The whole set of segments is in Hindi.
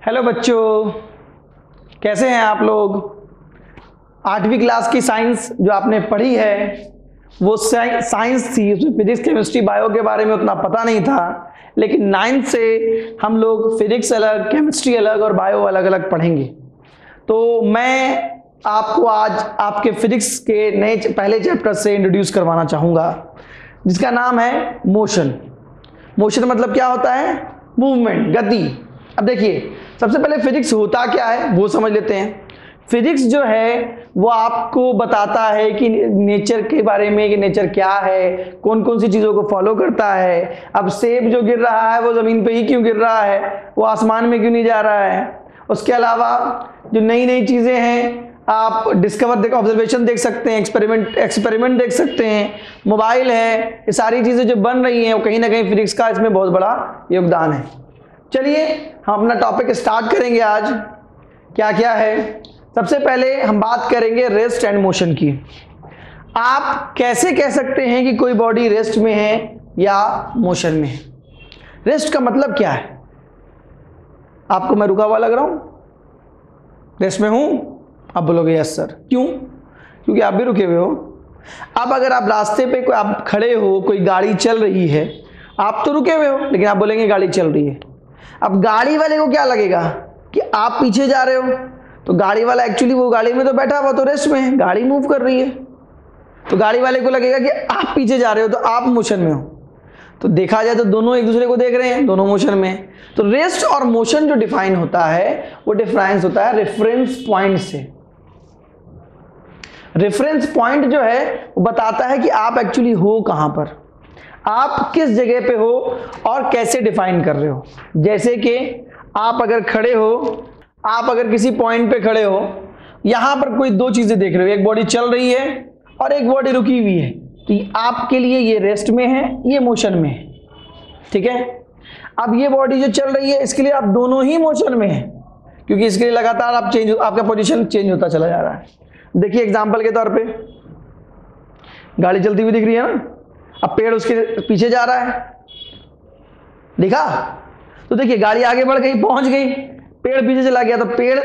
हेलो बच्चों, कैसे हैं आप लोग। 8वीं क्लास की साइंस जो आपने पढ़ी है वो साइंस थी, उसमें फिजिक्स केमिस्ट्री बायो के बारे में उतना पता नहीं था, लेकिन 9th से हम लोग फिजिक्स अलग, केमिस्ट्री अलग और बायो अलग अलग पढ़ेंगे। तो मैं आपको आज आपके फिजिक्स के नए पहले चैप्टर से इंट्रोड्यूस करवाना चाहूँगा, जिसका नाम है मोशन। मोशन मतलब क्या होता है? मूवमेंट, गति। अब देखिए, सबसे पहले फिजिक्स होता क्या है वो समझ लेते हैं। फिजिक्स जो है वो आपको बताता है कि नेचर के बारे में, कि नेचर क्या है, कौन कौन सी चीज़ों को फॉलो करता है। अब सेब जो गिर रहा है वो ज़मीन पे ही क्यों गिर रहा है, वो आसमान में क्यों नहीं जा रहा है। उसके अलावा जो नई नई चीज़ें हैं, आप डिस्कवर ऑब्जर्वेशन देख सकते हैं, एक्सपेरिमेंट देख सकते हैं, मोबाइल है, ये सारी चीज़ें जो बन रही हैं वो कहीं ना कहीं फिजिक्स का इसमें बहुत बड़ा योगदान है। चलिए हम अपना टॉपिक स्टार्ट करेंगे आज। क्या क्या है? सबसे पहले हम बात करेंगे रेस्ट एंड मोशन की। आप कैसे कह सकते हैं कि कोई बॉडी रेस्ट में है या मोशन में है? रेस्ट का मतलब क्या है? आपको मैं रुका हुआ लग रहा हूं? रेस्ट में हूं? आप बोलोगे यस सर। क्यों? क्योंकि आप भी रुके हुए हो। अब अगर आप रास्ते पे कोई आप खड़े हो, कोई गाड़ी चल रही है, आप तो रुके हुए हो, लेकिन आप बोलेंगे गाड़ी चल रही है। अब गाड़ी वाले को क्या लगेगा कि आप पीछे जा रहे हो, तो गाड़ी वाला एक्चुअली वो गाड़ी में तो बैठा हुआ, तो रेस्ट में है, गाड़ी मूव कर रही है, तो गाड़ी वाले को लगेगा कि आप पीछे जा रहे हो तो आप मोशन में हो। तो देखा जाए तो दोनों एक दूसरे को देख रहे हैं, दोनों मोशन में हैं। तो रेस्ट और मोशन जो डिफाइन होता है वो डिफरेंस होता है रेफरेंस पॉइंट से। रेफरेंस पॉइंट जो है वो बताता है कि आप एक्चुअली हो कहां पर, आप किस जगह पे हो और कैसे डिफाइन कर रहे हो। जैसे कि आप अगर खड़े हो, आप अगर किसी पॉइंट पे खड़े हो, यहां पर कोई दो चीजें देख रहे हो, एक बॉडी चल रही है और एक बॉडी रुकी हुई है, तो आपके लिए ये रेस्ट में है, ये मोशन में है। ठीक है। अब ये बॉडी जो चल रही है इसके लिए आप दोनों ही मोशन में है, क्योंकि इसके लिए लगातार आप आपका पोजीशन चेंज होता चला जा रहा है। देखिए एग्जांपल के तौर पे गाड़ी चलती हुई दिख रही है ना, अब पेड़ उसके पीछे जा रहा है, देखा? तो देखिए गाड़ी आगे बढ़ गई, पहुंच गई, पेड़ पीछे चला गया, तो पेड़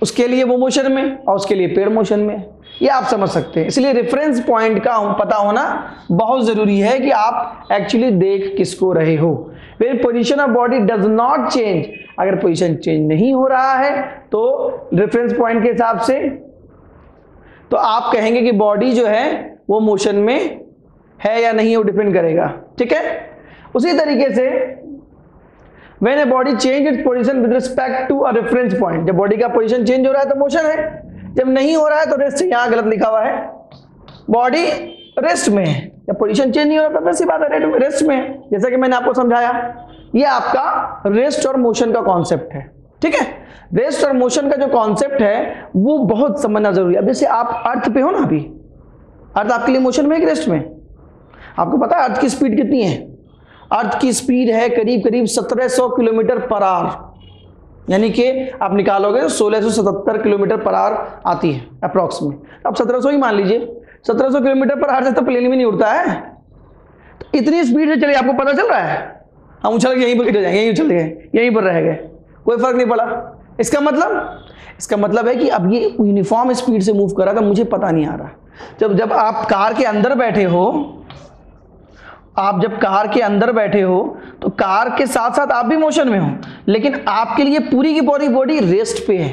उसके लिए वो मोशन में और उसके लिए पेड़ मोशन में। ये आप समझ सकते हैं। इसलिए रेफरेंस पॉइंट का पता होना बहुत जरूरी है कि आप एक्चुअली देख किसको रहे हो। When position of body does not change, अगर पोजीशन चेंज नहीं हो रहा है तो रेफरेंस पॉइंट के हिसाब से तो आप कहेंगे कि बॉडी जो है वो मोशन में है या नहीं, वो डिपेंड करेगा। ठीक है। उसी तरीके से when a body change its position with respect to a reference point, जब बॉडी का पोजीशन चेंज हो रहा है तो मोशन है, जब नहीं हो रहा है तो रेस्ट। यहां गलत लिखा हुआ है, बॉडी रेस्ट में है, जब पोजीशन चेंज नहीं हो रहा तो वैसी बात है, रेस्ट में है। जैसा कि मैंने आपको समझाया, ये आपका रेस्ट और मोशन का कॉन्सेप्ट है। ठीक है। रेस्ट और मोशन का जो कॉन्सेप्ट है वो बहुत समझना जरूरी है। अब जैसे आप अर्थ पे हो ना, अभी अर्थ आपके लिए मोशन में है कि रेस्ट में? आपको पता है अर्थ की स्पीड कितनी है? अर्थ की स्पीड है करीब करीब 1700 किलोमीटर पर आवर, यानी कि आप निकालोगे 1677 किलोमीटर पर आवर आती है अप्रॉक्स में। अब 1700 ही मान लीजिए, 1700 किलोमीटर पर आवर से तो प्लेन भी नहीं उड़ता है। तो इतनी स्पीड से चलिए, आपको पता चल रहा है, हम उछल के यहीं पर गिर जाएंगे, यहीं उछल गए, यहीं पर रह गए, कोई फर्क नहीं पड़ा। इसका मतलब है कि अब ये यूनिफॉर्म स्पीड से मूव कर रहा था, मुझे पता नहीं आ रहा। जब आप कार के अंदर बैठे हो, जब कार के अंदर बैठे हो तो कार के साथ साथ आप भी मोशन में हो, लेकिन आपके लिए पूरी की पूरी बॉडी रेस्ट पे है,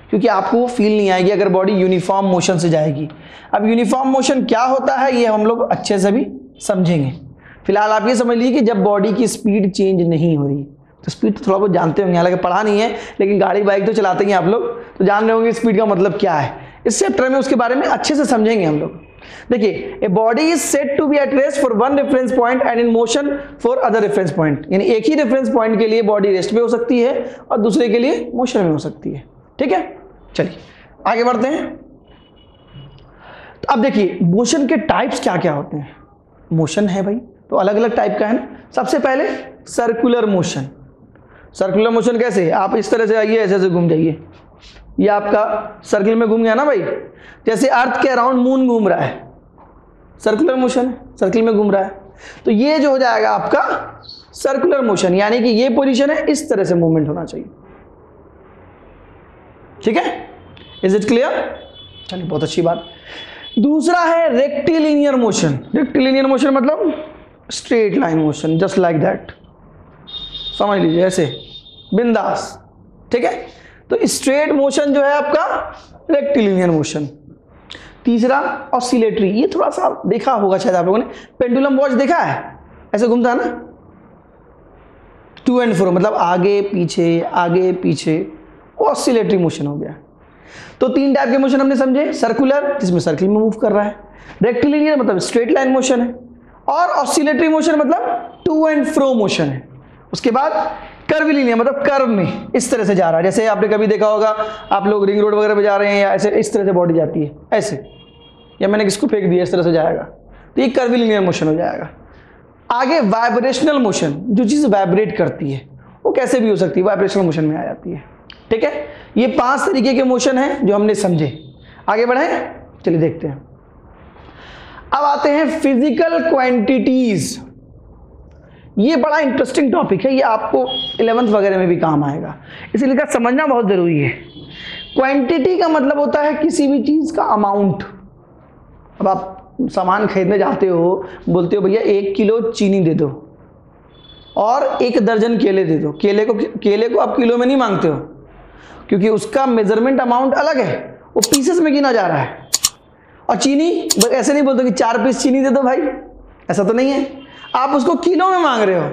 क्योंकि आपको वो फील नहीं आएगी अगर बॉडी यूनिफॉर्म मोशन से जाएगी। अब यूनिफॉर्म मोशन क्या होता है ये हम लोग अच्छे से भी समझेंगे। फिलहाल आप ये समझ लीजिए कि जब बॉडी की स्पीड चेंज नहीं हो रही, तो स्पीड तो थोड़ा बहुत जानते होंगे, हालांकि पढ़ा नहीं है, लेकिन गाड़ी बाइक तो चलाते हैं आप लोग, तो जान रहे होंगे स्पीड का मतलब क्या है। इस चैप्टर में उसके बारे में अच्छे से समझेंगे हम लोग। देखिए, a body is said to be at rest for one reference point and in motion for other reference point, यानी एक ही रेफरेंस पॉइंट के लिए बॉडी रेस्ट में हो सकती है और दूसरे के लिए मोशन में हो सकती है। ठीक है। चलिए आगे बढ़ते हैं। तो अब देखिए मोशन के टाइप्स क्या क्या होते हैं। मोशन है भाई तो अलग अलग टाइप का है ना। सबसे पहले सर्कुलर मोशन। सर्कुलर मोशन कैसे? आप इस तरह से आइए, ऐसे ऐसे घूम जाइए, ये आपका सर्किल में घूम गया ना भाई। जैसे अर्थ के अराउंड मून घूम रहा है, सर्कुलर मोशन, सर्किल में घूम रहा है, तो ये जो हो जाएगा आपका सर्कुलर मोशन, यानी कि ये पोजीशन है, इस तरह से मूवमेंट होना चाहिए। ठीक है, इज इट क्लियर? चलिए बहुत अच्छी बात। दूसरा है रेक्टिलिनियर मोशन। रेक्टिलिनियर मोशन मतलब straight line motion, just like that, समझ लीजिए ऐसे बिंदास, ठीक है। तो स्ट्रेट मोशन जो है आपका रेक्टिलिनियर मोशन। तीसरा ऑसिलेटरी, ये थोड़ा सा देखा होगा शायद आप लोगों ने, पेंडुलम वॉच देखा है, ऐसे घूमता है ना, टू एंड फ्रो, मतलब आगे पीछे, ऑसिलेटरी मोशन हो गया। तो तीन टाइप के मोशन हमने समझे, सर्कुलर जिसमें सर्किल में मूव कर रहा है, रेक्टिलिनियर मतलब स्ट्रेट लाइन मोशन है, और ऑसिलेटरी मोशन मतलब टू एंड फ्रो मोशन है। उसके बाद कर्विलिनियर मतलब कर्व में इस तरह से जा रहा है, जैसे आपने कभी देखा होगा आप लोग रिंग रोड वगैरह पे जा रहे हैं, या ऐसे इस तरह से बॉडी जाती है ऐसे, या मैंने किसको फेंक दिया इस तरह से जाएगा, तो ये कर्विलिनियर मोशन हो जाएगा। आगे वाइब्रेशनल मोशन, जो चीज़ वाइब्रेट करती है वो कैसे भी हो सकती है, वाइब्रेशनल मोशन में आ जाती है, ठीक है। ये 5 तरीके के मोशन हैं जो हमने समझे। आगे बढ़े, चलिए देखते हैं। अब आते हैं फिजिकल क्वांटिटीज। ये बड़ा इंटरेस्टिंग टॉपिक है, ये आपको 11th वगैरह में भी काम आएगा, इसीलिए का समझना बहुत जरूरी है। क्वांटिटी का मतलब होता है किसी भी चीज का अमाउंट। अब आप सामान खरीदने जाते हो, बोलते हो भैया 1 किलो चीनी दे दो और 1 दर्जन केले दे दो। केले को आप किलो में नहीं मांगते हो, क्योंकि उसका मेजरमेंट अमाउंट अलग है, वो पीसेस में गिना जा रहा है। और चीनी ऐसे नहीं बोलते कि 4 पीस चीनी दे दो भाई, ऐसा तो नहीं है, आप उसको किलो में मांग रहे हो,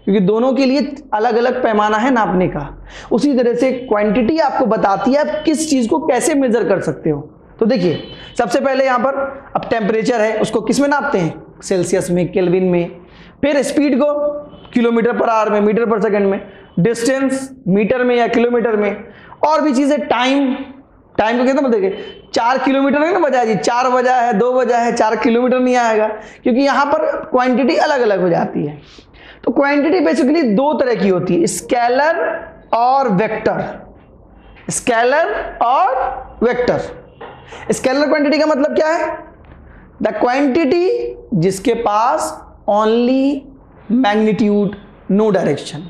क्योंकि दोनों के लिए अलग अलग पैमाना है नापने का। उसी तरह से क्वांटिटी आपको बताती है आप किस चीज को कैसे मेजर कर सकते हो। तो देखिए, सबसे पहले यहां पर अब टेम्परेचर है, उसको किस में नापते हैं, सेल्सियस में, केल्विन में। फिर स्पीड को किलोमीटर पर आवर में, मीटर पर सेकंड में। डिस्टेंस मीटर में या किलोमीटर में। और भी चीजें, टाइम को कितना बताइए, 4 किलोमीटर नहीं ना बजा जी, 4 बजा है, 2 बजा है, 4 किलोमीटर नहीं आएगा, क्योंकि यहां पर क्वांटिटी अलग अलग हो जाती है। तो क्वांटिटी बेसिकली 2 तरह की होती है, स्केलर और वेक्टर। स्केलर और वेक्टर। स्केलर क्वांटिटी का मतलब क्या है, द क्वांटिटी जिसके पास ओनली मैग्नीट्यूड, नो डायरेक्शन।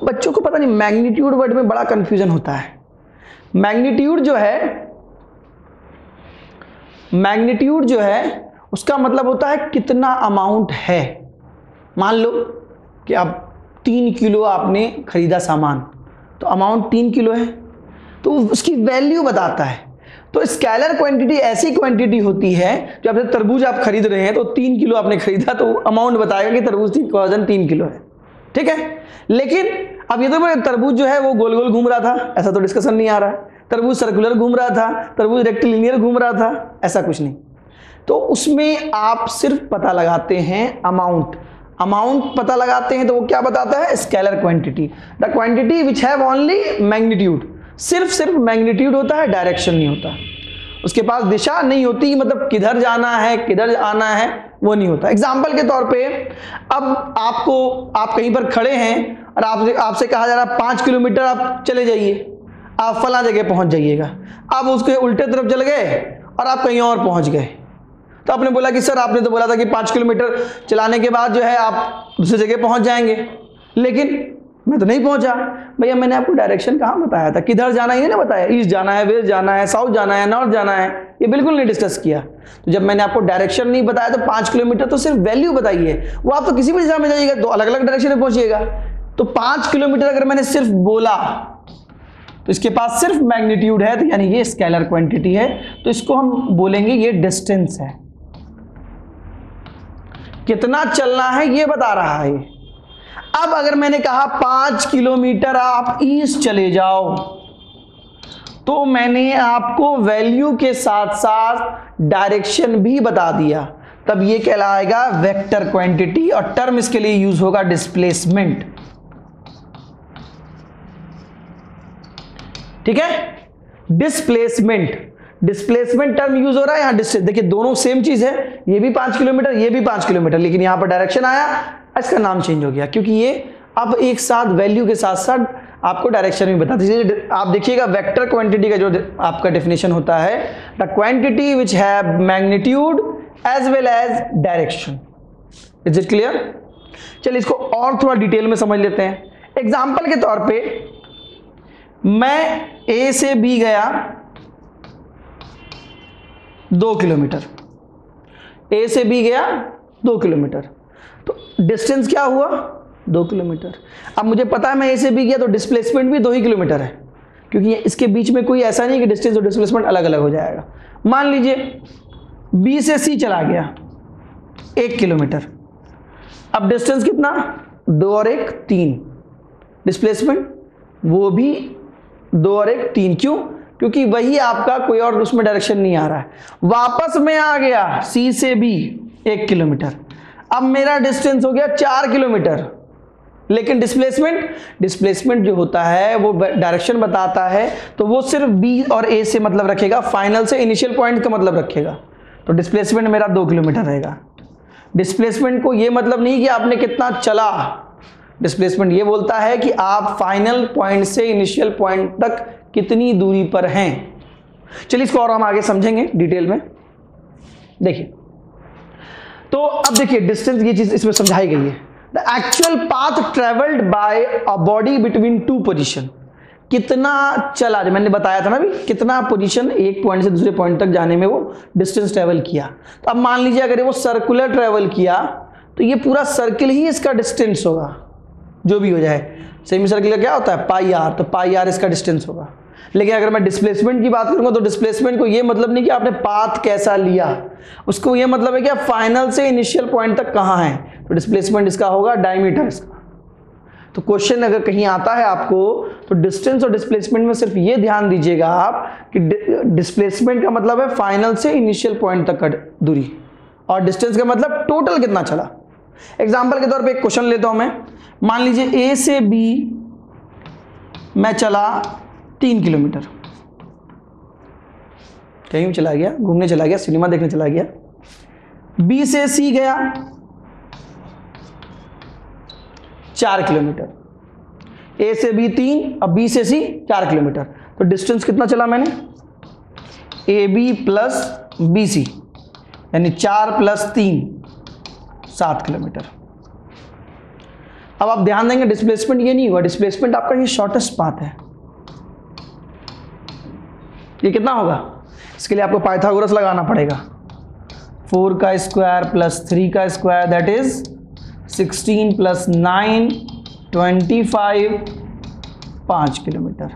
बच्चों को पता नहीं, मैग्नीट्यूड वर्ड में बड़ा कंफ्यूजन होता है। मैग्नीट्यूड जो है उसका मतलब होता है कितना अमाउंट है। मान लो कि आप 3 किलो आपने खरीदा सामान, तो अमाउंट 3 किलो है, तो उसकी वैल्यू बताता है। तो स्केलर क्वांटिटी ऐसी क्वांटिटी होती है, जो आप तरबूज आप खरीद रहे हैं तो 3 किलो आपने खरीदा, तो अमाउंट बताएगा कि तरबूज का वजन 3 किलो है, ठीक है। लेकिन अब ये तो तरबूज जो है वो गोल गोल घूम रहा था, ऐसा तो डिस्कशन नहीं आ रहा है। तरबूज सर्कुलर घूम रहा था, तरबूज रेक्टिलिनियर घूम रहा था, ऐसा कुछ नहीं। तो उसमें आप सिर्फ पता लगाते हैं अमाउंट पता लगाते हैं, तो वो क्या बताता है, scalar quantity, the quantity which have only magnitude. सिर्फ मैग्नीट्यूड होता है, डायरेक्शन नहीं होता। उसके पास दिशा नहीं होती, मतलब किधर जाना है किधर आना है वो नहीं होता। एग्जाम्पल के तौर पे, अब आप कहीं पर खड़े हैं और आपसे कहा जा रहा है 5 किलोमीटर आप चले जाइए, आप फला जगह पहुंच जाइएगा। आप उसके उल्टे तरफ चल गए और आप कहीं और पहुंच गए, तो आपने बोला कि सर आपने तो बोला था कि 5 किलोमीटर चलाने के बाद जो है आप दूसरी जगह पहुंच जाएंगे, लेकिन मैं तो नहीं पहुंचा। भैया मैंने आपको डायरेक्शन कहाँ बताया था, किधर जाना है ये नहीं बताया, ईस्ट जाना है, वेस्ट जाना है, साउथ जाना है, नॉर्थ जाना है, ये बिल्कुल नहीं डिस्कस किया। तो जब मैंने आपको डायरेक्शन नहीं बताया तो 5 किलोमीटर तो सिर्फ वैल्यू बताई है, वो आप तो किसी भी दिशा में जाइएगा तो अलग अलग डायरेक्शन में पहुंचिएगा। तो 5 किलोमीटर अगर मैंने सिर्फ बोला तो इसके पास सिर्फ मैग्नीट्यूड है, तो यानी ये स्केलर क्वांटिटी है, तो इसको हम बोलेंगे ये डिस्टेंस है, कितना चलना है ये बता रहा है। अब अगर मैंने कहा 5 किलोमीटर आप ईस्ट चले जाओ, तो मैंने आपको वैल्यू के साथ साथ डायरेक्शन भी बता दिया, तब ये कहलाएगा वेक्टर क्वांटिटी, और टर्म इसके लिए यूज होगा डिस्प्लेसमेंट, ठीक है। डिस्प्लेसमेंट टर्म यूज हो रहा है यहां। देखिए दोनों सेम चीज है, ये भी 5 किलोमीटर ये भी 5 किलोमीटर, लेकिन यहां पर डायरेक्शन आया, इसका नाम चेंज हो गया, क्योंकि ये अब एक साथ वैल्यू के साथ साथ आपको डायरेक्शन भी बताती है। आप देखिएगा वेक्टर क्वांटिटी का जो आपका डेफिनेशन होता है, the quantity which have magnitude as well as direction. Is it clear? चलिए इसको और थोड़ा डिटेल में समझ लेते हैं। एग्जाम्पल के तौर पे मैं ए से बी गया 2 किलोमीटर, ए से बी गया 2 किलोमीटर, तो डिस्टेंस क्या हुआ 2 किलोमीटर। अब मुझे पता है मैं ए से बी गया तो डिस्प्लेसमेंट भी 2 ही किलोमीटर है, क्योंकि इसके बीच में कोई ऐसा नहीं कि डिस्टेंस और डिस्प्लेसमेंट अलग अलग हो जाएगा। मान लीजिए बी से सी चला गया 1 किलोमीटर, अब डिस्टेंस कितना 2 और 1 3, डिस्प्लेसमेंट वो भी 2 और 1 3, क्यों? क्योंकि वही आपका, कोई और उसमें डायरेक्शन नहीं आ रहा है। वापस में आ गया सी से बी 1 किलोमीटर, अब मेरा डिस्टेंस हो गया 4 किलोमीटर, लेकिन डिस्प्लेसमेंट जो होता है वो डायरेक्शन बताता है, तो वो सिर्फ बी और ए से मतलब रखेगा, फाइनल से इनिशियल पॉइंट का मतलब रखेगा। तो डिस्प्लेसमेंट मेरा 2 किलोमीटर रहेगा। डिस्प्लेसमेंट को ये मतलब नहीं कि आपने कितना चला, डिस्प्लेसमेंट ये बोलता है कि आप फाइनल पॉइंट से इनिशियल पॉइंट तक कितनी दूरी पर हैं। चलिए इसको और हम आगे समझेंगे डिटेल में। देखिए, तो अब देखिए डिस्टेंस, ये चीज इसमें समझाई गई है। The actual path travelled by a body between two position, कितना चला, जो मैंने बताया था ना अभी, कितना पोजीशन एक पॉइंट से दूसरे पॉइंट तक जाने में वो डिस्टेंस ट्रेवल किया। तो अब मान लीजिए अगर वो सर्कुलर ट्रेवल किया तो ये पूरा सर्किल ही इसका डिस्टेंस होगा, जो भी हो जाए। सेमी सर्कुलर क्या होता है पाई आर, तो पाई आर इसका डिस्टेंस होगा। लेकिन अगर मैं डिस्प्लेसमेंट की बात करूंगा तो डिस्प्लेसमेंट को ये मतलब नहीं कि आपने पाथ कैसा लिया, उसको ये मतलब है कि आप फाइनल से इनिशियल पॉइंट तक कहाँ हैं, तो डिस्प्लेसमेंट इसका होगा डायमीटर इसका। तो क्वेश्चन अगर कहीं आता है आपको तो डिस्टेंस और डिस्प्लेसमेंट में सिर्फ ये ध्यान दीजिएगा आप कि डिस्प्लेसमेंट का मतलब है फाइनल से इनिशियल पॉइंट तक का दूरी, और डिस्टेंस का मतलब टोटल कितना चला। एग्जाम्पल के तौर पे एक क्वेश्चन लेता हूं मैं, मान लीजिए ए से बी मैं चला 3 किलोमीटर, कहीं भी चला गया, घूमने चला गया, सिनेमा देखने चला गया। बी से सी गया 4 किलोमीटर, ए से बी 3, अब बी से सी 4 किलोमीटर, तो डिस्टेंस कितना चला मैंने, A B plus B C, यानी 4 प्लस 3 7 किलोमीटर। अब आप ध्यान देंगे डिस्प्लेसमेंट ये नहीं हुआ, डिस्प्लेसमेंट आपका ये शॉर्टेस्ट पाथ है। ये कितना होगा, इसके लिए आपको पाइथागोरस लगाना पड़ेगा। 4 का स्क्वायर प्लस 3 का square that is 16 plus 9 25, 5 kilometre.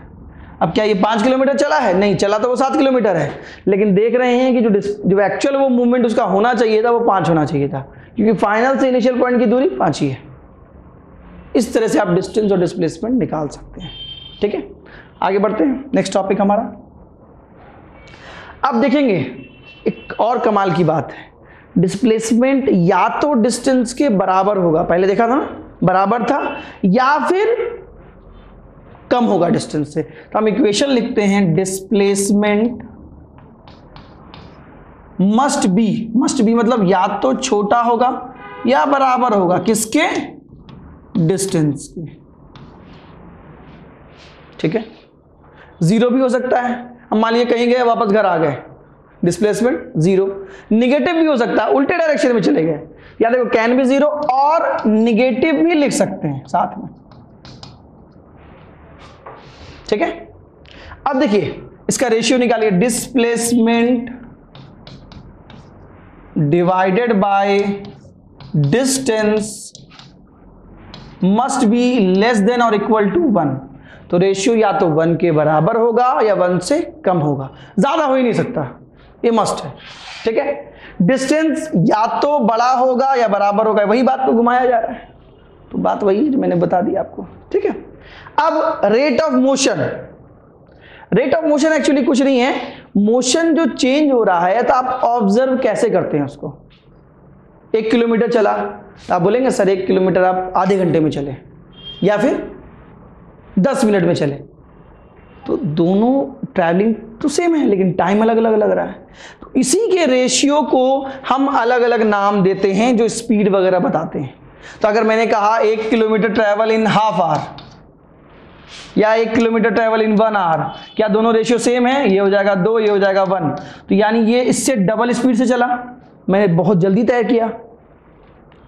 अब क्या ये 5 किलोमीटर चला है? नहीं चला, तो वो 7 किलोमीटर है, लेकिन देख रहे हैं कि जो एक्चुअल वो मूवमेंट उसका होना चाहिए था वो 5 होना चाहिए था, क्योंकि फाइनल से इनिशियल पॉइंट की दूरी 5 ही है। इस तरह से आप डिस्टेंस और डिस्प्लेसमेंट निकाल सकते हैं। ठीक है, आगे बढ़ते हैं, नेक्स्ट टॉपिक हमारा। अब देखेंगे एक और कमाल की बात है, डिस्प्लेसमेंट या तो डिस्टेंस के बराबर होगा, पहले देखा था ना बराबर था, या फिर कम होगा डिस्टेंस से। तो हम इक्वेशन लिखते हैं, डिस्प्लेसमेंट मस्ट बी मतलब या तो छोटा होगा या बराबर होगा किसके, डिस्टेंस के। ठीक है, 0 भी हो सकता है, हम मान लीजिए कहीं गए वापस घर आ गए, डिस्प्लेसमेंट 0। निगेटिव भी हो सकता है, उल्टे डायरेक्शन में चले गए, या देखो कैन भी 0 और निगेटिव भी लिख सकते हैं साथ में। ठीक है, अब देखिए इसका रेशियो निकालिए, displacement divided by distance must be less than और इक्वल टू 1। तो रेशियो या तो 1 के बराबर होगा या 1 से कम होगा, ज्यादा हो ही नहीं सकता, ये मस्ट है। ठीक है, डिस्टेंस या तो बड़ा होगा या बराबर होगा, वही बात को घुमाया जा रहा है, तो बात वही जो मैंने बता दी आपको। ठीक है, अब rate of motion, rate of motion actually कुछ नहीं है, मोशन जो चेंज हो रहा है तो आप ऑब्जर्व कैसे करते हैं उसको। 1 किलोमीटर चला तो आप बोलेंगे सर 1 किलोमीटर आप आधे घंटे में चले या फिर 10 मिनट में चले, तो दोनों ट्रैवलिंग तो सेम है लेकिन टाइम अलग अलग लग रहा है। तो इसी के रेशियो को हम अलग अलग नाम देते हैं जो स्पीड वगैरह बताते हैं। तो अगर मैंने कहा 1 kilometre travel in half hour या 1 किलोमीटर ट्रैवल इन 1 आवर, क्या दोनों रेशियो सेम है? ये हो जाएगा 2, ये हो जाएगा 1, तो यानी ये इससे डबल स्पीड से चला, मैंने बहुत जल्दी तय किया।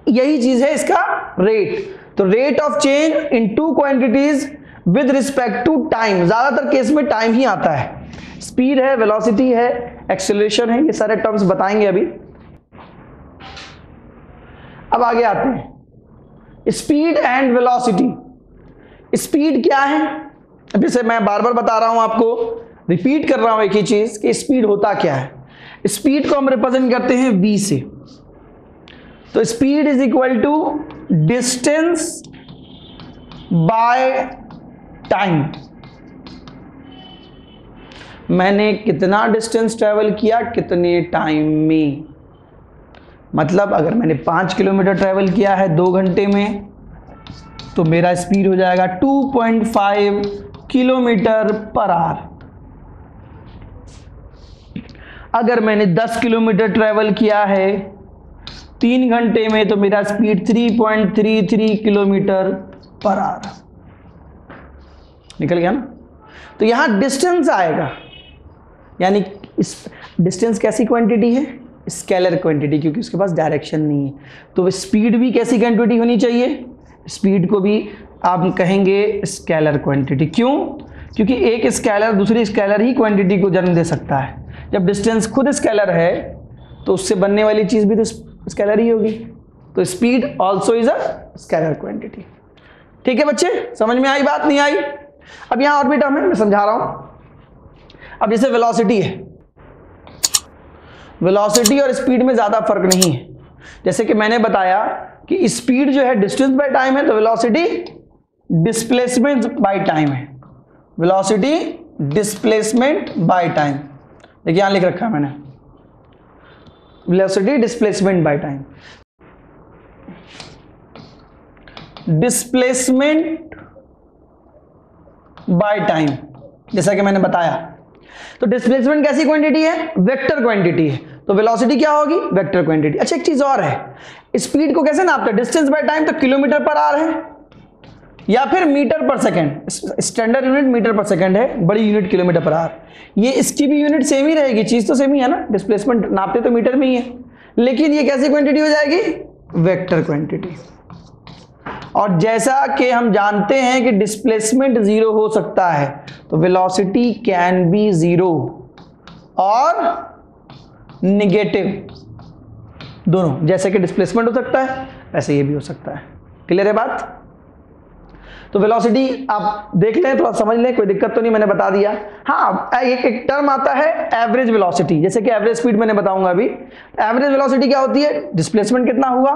यही चीज है इसका रेट। तो rate of change in two quantities with respect to time, ज्यादातर केस में टाइम ही आता है। स्पीड है, वेलोसिटी है, एक्सेलरेशन है, ये सारे टर्म्स बताएंगे अभी। अब आगे आते हैं स्पीड एंड वेलोसिटी। स्पीड क्या है, अभी से मैं बार बार बता रहा हूं आपको, रिपीट कर रहा हूं एक ही चीज कि स्पीड होता क्या है। स्पीड को हम रिप्रेजेंट करते हैं v से। तो speed is equal to distance by time. मैंने कितना डिस्टेंस ट्रेवल किया कितने टाइम में, मतलब अगर मैंने 5 किलोमीटर ट्रेवल किया है 2 घंटे में तो मेरा स्पीड हो जाएगा 2.5 किलोमीटर पर आवर। अगर मैंने 10 किलोमीटर ट्रेवल किया है 3 घंटे में तो मेरा स्पीड 3.33 किलोमीटर पर आवर। निकल गया ना। तो यहां डिस्टेंस आएगा, यानी इस डिस्टेंस कैसी क्वांटिटी है, स्केलर क्वांटिटी, क्योंकि उसके पास डायरेक्शन नहीं है। तो स्पीड भी कैसी क्वांटिटी होनी चाहिए, स्पीड को भी आप कहेंगे स्केलर क्वांटिटी। क्यों, क्योंकि एक स्केलर दूसरी स्केलर ही क्वांटिटी को जन्म दे सकता है। जब डिस्टेंस खुद स्केलर है तो उससे बनने वाली चीज भी तो स्केलर ही होगी। तो speed also is a scalar quantity. ठीक है बच्चे, समझ में आई बात, नहीं आई? अब यहां और भी टर्म है, मैं समझा रहा हूं। अब जैसे वेलोसिटी है, वेलोसिटी और स्पीड में ज्यादा फर्क नहीं है। जैसे कि मैंने बताया कि स्पीड जो है डिस्टेंस बाय टाइम है, तो वेलोसिटी डिस्प्लेसमेंट बाय टाइम है। वेलोसिटी डिस्प्लेसमेंट बाय टाइम, देखिए यहां लिख रखा है मैंने, velocity displacement by time. Displacement by time, जैसा कि मैंने बताया, तो डिस्प्लेसमेंट कैसी क्वांटिटी है, वेक्टर क्वांटिटी है। तो वेलोसिटी क्या होगी, वेक्टर क्वांटिटी। अच्छा एक चीज और है, स्पीड को कैसे नापते हैं, डिस्टेंस बाय टाइम, तो किलोमीटर पर आवर है या फिर मीटर पर सेकंड। स्टैंडर्ड यूनिट मीटर पर सेकंड है, बड़ी यूनिट किलोमीटर पर आवर। ये इसकी भी यूनिट सेम ही रहेगी, चीज तो सेम ही है ना, डिस्प्लेसमेंट नापते तो मीटर में ही है, लेकिन ये कैसी क्वांटिटी हो जाएगी, वेक्टर क्वांटिटी। और जैसा कि हम जानते हैं कि डिस्प्लेसमेंट जीरो हो सकता है, तो वेलोसिटी कैन बी जीरो और निगेटिव दोनों। जैसे कि डिस्प्लेसमेंट हो सकता है वैसे ये भी हो सकता है। क्लियर है बात? तो वेलोसिटी आप देख लें, थोड़ा समझ लें, कोई दिक्कत तो नहीं, मैंने बता दिया। हाँ, एक टर्म आता है एवरेज वेलोसिटी, जैसे कि एवरेज स्पीड मैंने बताऊंगा अभी। एवरेज वेलोसिटी क्या होती है, डिस्प्लेसमेंट कितना हुआ।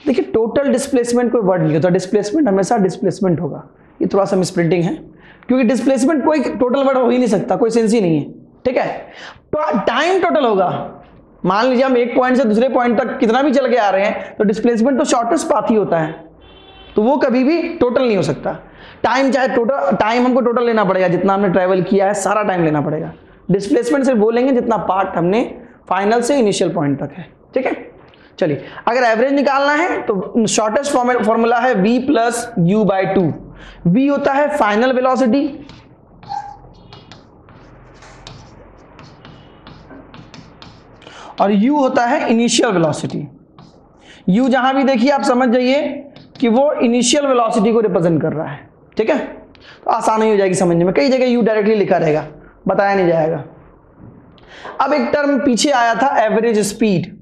देखिए टोटल डिस्प्लेसमेंट कोई वर्ड नहीं होता, डिस्प्लेसमेंट हमेशा डिस्प्लेसमेंट होगा। ये थोड़ा सा मिसप्रिंटिंग है, क्योंकि डिस्प्लेसमेंट कोई टोटल वर्ड हो ही नहीं सकता, कोई सेंस ही नहीं है। ठीक है, तो टाइम टोटल होगा। मान लीजिए हम एक पॉइंट से दूसरे पॉइंट तक कितना भी चल के आ रहे हैं, तो डिस्प्लेसमेंट तो शॉर्टेस्ट पाथ ही होता है, तो वो कभी भी टोटल नहीं हो सकता। टाइम चाहे टोटल, टाइम हमको टोटल लेना पड़ेगा, जितना हमने ट्रैवल किया है सारा टाइम लेना पड़ेगा। डिस्प्लेसमेंट सिर्फ बोलेंगे जितना पार्ट हमने फाइनल से इनिशियल पॉइंट तक है। ठीक है, चलिए अगर एवरेज निकालना है तो शॉर्टेस्ट फॉर्मूला है v plus you by two. v होता है फाइनल वेलोसिटी, और u होता है इनिशियल वेलोसिटी। u जहां भी देखिए आप समझ जाइए कि वो इनिशियल वेलोसिटी को रिप्रेजेंट कर रहा है। ठीक है, तो आसानी हो जाएगी समझने में। कई जगह u डायरेक्टली लिखा रहेगा, बताया नहीं जाएगा। अब एक टर्म पीछे आया था एवरेज स्पीड,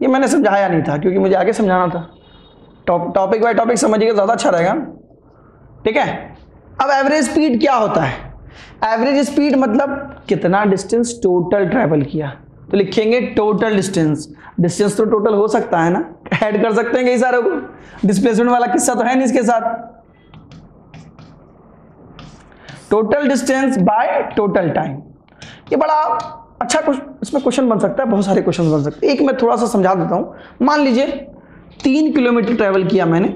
ये मैंने समझाया नहीं था क्योंकि मुझे आगे समझाना था। टॉपिक बाय टॉपिक समझिएगा, ज्यादा अच्छा रहेगा। ठीक है, अब एवरेज स्पीड क्या होता है, एवरेज स्पीड मतलब कितना डिस्टेंस टोटल ट्रैवल किया, तो लिखेंगे टोटल डिस्टेंस। डिस्टेंस तो टोटल हो सकता है ना, ऐड कर सकते हैं कई सारे को, डिस्प्लेसमेंट वाला किस्सा तो है नहीं इसके साथ। Total distance by total time, ये बड़ा अच्छा इसमें क्वेश्चन बन सकता है, बहुत सारे क्वेश्चन बन सकते हैं। एक मैं थोड़ा सा समझा देता हूं। मान लीजिए 3 किलोमीटर ट्रैवल किया मैंने